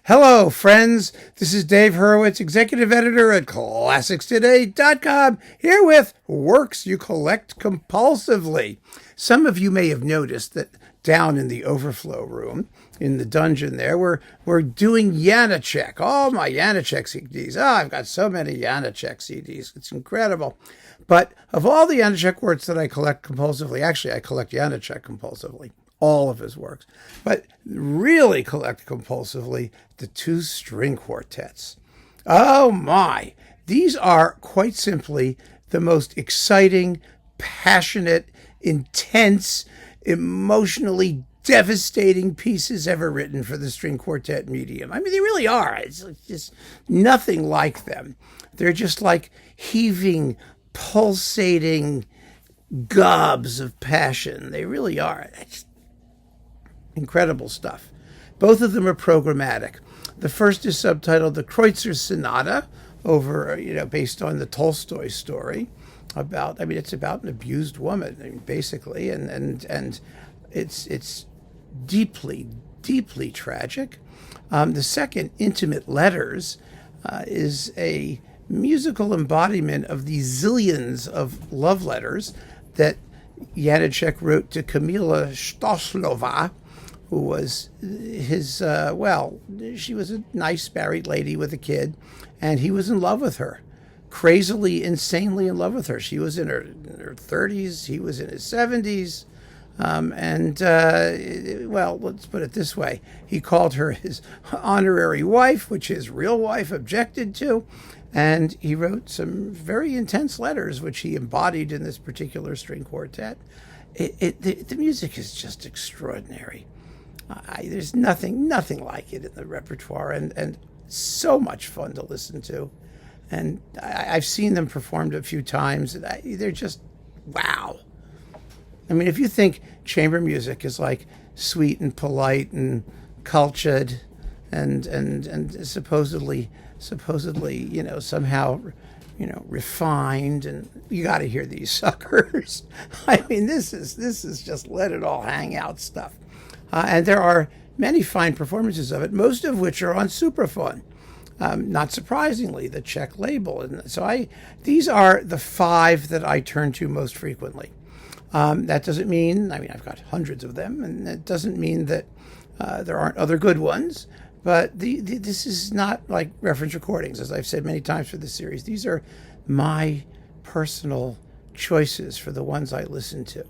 Hello, friends. This is Dave Hurwitz, executive editor at ClassicsToday.com, here with Works You Collect Compulsively. Some of you may have noticed that down in the overflow room, in the dungeon there, we're doing Janacek. All my Janacek CDs. I've got so many Janacek CDs. It's incredible. But of all the Janacek works that I collect compulsively, actually, I collect Janacek compulsively. All of his works, but really collect compulsively the two string quartets. Oh my, these are quite simply the most exciting, passionate, intense, emotionally devastating pieces ever written for the string quartet medium. I mean, they really are. It's just nothing like them. They're just like heaving, pulsating gobs of passion. They really are. Incredible stuff. Both of them are programmatic. The first is subtitled The Kreutzer Sonata, based on the Tolstoy story it's about an abused woman, basically, and it's deeply, deeply tragic. The second, Intimate Letters, is a musical embodiment of the zillions of love letters that Janacek wrote to Kamila Stoslova, who was his, she was a nice married lady with a kid, and he was in love with her. Crazily, insanely in love with her. She was in her 30s, he was in his 70s, let's put it this way. He called her his honorary wife, which his real wife objected to, and he wrote some very intense letters, which he embodied in this particular string quartet. The music is just extraordinary. There's nothing like it in the repertoire, and so much fun to listen to. And I've seen them performed a few times, and they're just wow. I mean, if you think chamber music is like sweet and polite and cultured and supposedly, somehow, refined, and you got to hear these suckers. I mean, this is just let it all hang out stuff. And there are many fine performances of it, most of which are on Supraphon. Not surprisingly, the Czech label. And so these are the five that I turn to most frequently. That doesn't mean, I've got hundreds of them, and it doesn't mean that there aren't other good ones. But this is not like reference recordings, as I've said many times for this series. These are my personal choices for the ones I listen to.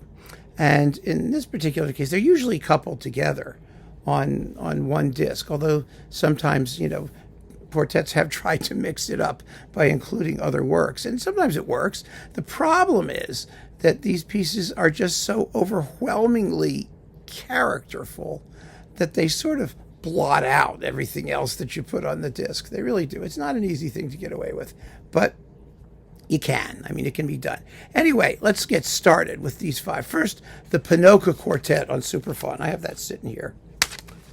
And in this particular case, they're usually coupled together on one disc, although sometimes, quartets have tried to mix it up by including other works, and sometimes it works. The problem is that these pieces are just so overwhelmingly characterful that they sort of blot out everything else that you put on the disc. They really do. It's not an easy thing to get away with, but you can. It can be done. Anyway, let's get started with these five. First, the Panocha Quartet on Supraphon. I have that sitting here.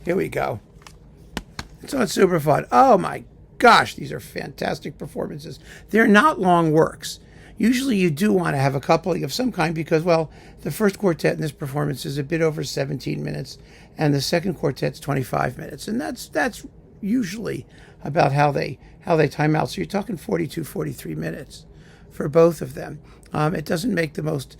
Here we go. It's on Supraphon. Oh my gosh, these are fantastic performances. They're not long works. Usually you do want to have a coupling of some kind because, the first quartet in this performance is a bit over 17 minutes, and the second quartet's 25 minutes. And that's usually about how they time out. So you're talking 42, 43 minutes for both of them. It doesn't make the most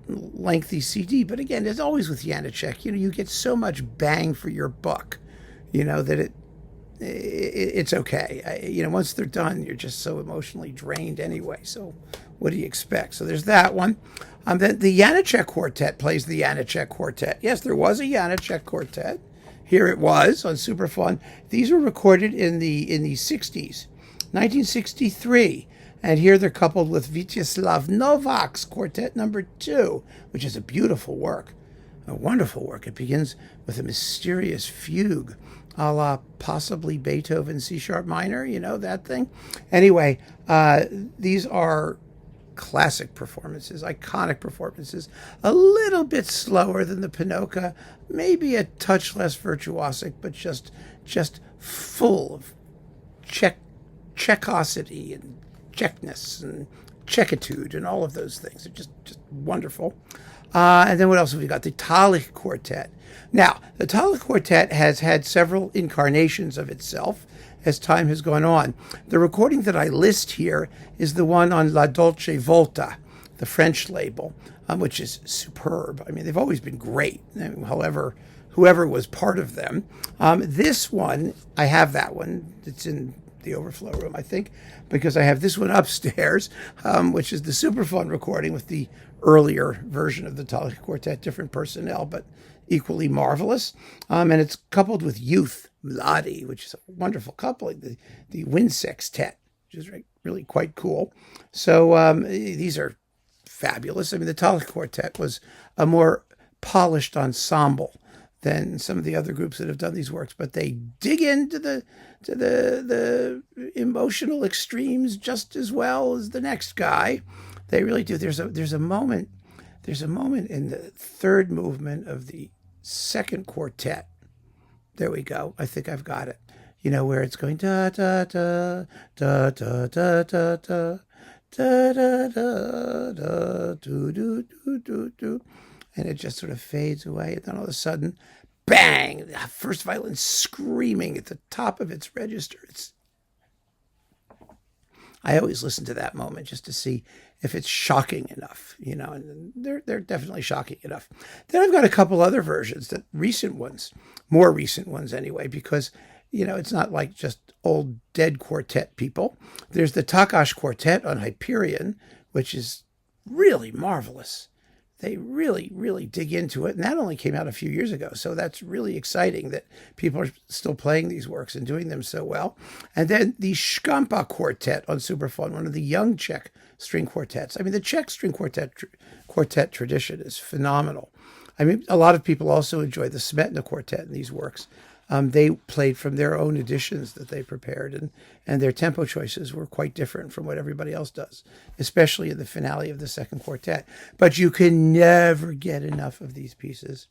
lengthy CD, but again, as always with Janacek, you get so much bang for your buck, that it's okay. Once they're done, you're just so emotionally drained anyway. So what do you expect? So there's that one. Then the Janacek Quartet plays the Janacek Quartet. Yes, there was a Janacek Quartet. Here it was on Supraphon. These were recorded in the 60s, 1963. And here they're coupled with Vyacheslav Novak's Quartet Number 2, which is a beautiful work, a wonderful work. It begins with a mysterious fugue, a la possibly Beethoven C-sharp minor, that thing. Anyway, these are classic performances, iconic performances, a little bit slower than the Panocha, maybe a touch less virtuosic, but just full of Czechosity and Czechness and Czechitude and all of those things. They're just wonderful. And then what else have we got? The Talich Quartet. Now, the Talich Quartet has had several incarnations of itself as time has gone on. The recording that I list here is the one on La Dolce Volta, the French label, which is superb. I mean, they've always been great, however, whoever was part of them. This one, I have that one. It's in the overflow room, I think, because I have this one upstairs, which is the Supraphon recording with the earlier version of the Talich Quartet, different personnel, but equally marvelous. And it's coupled with Youth Mladi, which is a wonderful coupling, the wind sextet, which is really quite cool. So these are fabulous. I mean, the Talich Quartet was a more polished ensemble than some of the other groups that have done these works, but they dig into the emotional extremes just as well as the next guy. They really do. There's a moment in the third movement of the second quartet. There we go. I think I've got it. You know, where it's going da da da da da da da da da da da da do do do do do, and it just sort of fades away, and then all of a sudden, bang! The first violin screaming at the top of its register. I always listen to that moment just to see if it's shocking enough, you know, and they're definitely shocking enough. Then I've got a couple other versions, more recent ones anyway, because, you know, it's not like just old dead quartet people. There's the Takács Quartet on Hyperion, which is really marvelous. They really, really dig into it. And that only came out a few years ago. So that's really exciting that people are still playing these works and doing them so well. And then the Škampa Quartet on Supraphon, one of the young Czech string quartets. I mean, the Czech string quartet tradition is phenomenal. I mean, a lot of people also enjoy the Smetana Quartet in these works. They played from their own editions that they prepared, and their tempo choices were quite different from what everybody else does, especially in the finale of the second quartet. But you can never get enough of these pieces.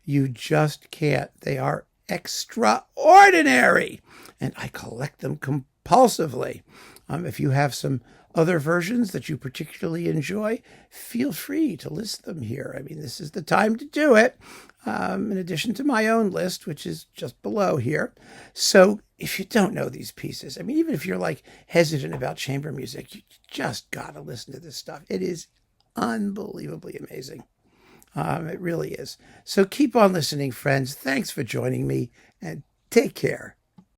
You just can't. They are extraordinary, and I collect them compulsively. If you have some other versions that you particularly enjoy, feel free to list them here. I mean, this is the time to do it, in addition to my own list, which is just below here. So if you don't know these pieces, I mean, even if you're like hesitant about chamber music, you just got to listen to this stuff. It is unbelievably amazing. It really is. So keep on listening, friends. Thanks for joining me, and take care.